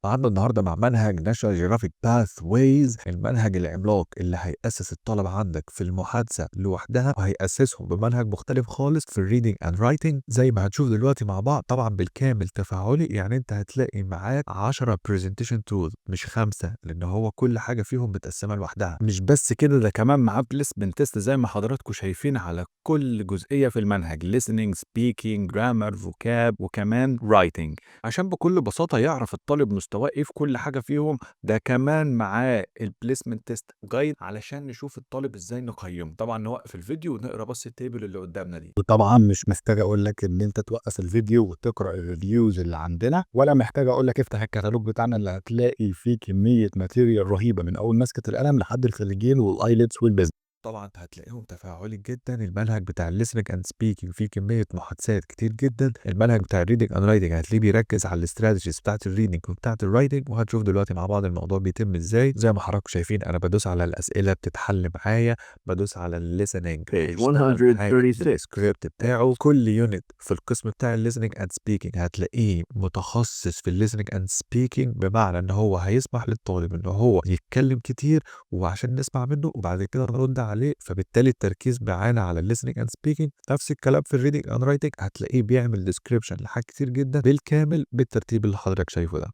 قعدنا النهارده مع منهج ناشونال جيوغرافيك باثويز، المنهج العملاق اللي هيأسس الطلبة عندك في المحادثة لوحدها وهيأسسهم بمنهج مختلف خالص في الريدنج اند رايتنج زي ما هتشوف دلوقتي مع بعض. طبعا بالكامل تفاعلي، يعني انت هتلاقي معاك 10 برزنتيشن تولز مش 5، لان هو كل حاجة فيهم متقسمة لوحدها. مش بس كده، ده كمان معاه بليسمنت تيست زي ما حضراتكم شايفين على كل جزئية في المنهج listening speaking grammar vocab وكمان writing، عشان بكل بساطة يعرف الطالب مستواه ايه في كل حاجة فيهم. ده كمان معاه البليسمنت تيست جايد علشان نشوف الطالب ازاي نقيمه. طبعا نوقف الفيديو ونقرا بس التيبل اللي قدامنا دي. وطبعا مش محتاج اقول لك ان انت توقف الفيديو وتقرا الريفيوز اللي عندنا، ولا محتاج اقول لك افتح الكتالوج بتاعنا اللي هتلاقي فيه كميه ماتيريال رهيبه من اول مسكه القلم لحد الخريجين والايلتس والبيزنس. طبعا هتلاقيهم تفاعلي جدا. المنهج بتاع الليسننج اند سبيكينج فيه كميه محادثات كتير جدا. المنهج بتاع الريدنج اند رايتنج هتلاقيه بيركز على الاستراتيجيز بتاعت الريدنج وبتاعت الرايتنج، وهتشوف دلوقتي مع بعض الموضوع بيتم ازاي. زي ما حضراتكم شايفين انا بدوس على الاسئله بتتحل معايا، بدوس على الليسننج page 136 السكريبت بتاعه. كل يونت في القسم بتاع الليسننج اند سبيكينج هتلاقيه متخصص في الليسننج اند سبيكينج، بمعنى ان هو هيسمح للطالب ان هو يتكلم كتير وعشان نسمع منه وبعد كده نرد عليه، فبالتالي التركيز معانا على الليسننج اند سبيكينج. نفس الكلام في الريدنج اند رايتنج، هتلاقيه بيعمل ديسكريبشن لحاجات كتير جدا بالكامل بالترتيب اللي حضرتك شايفه ده.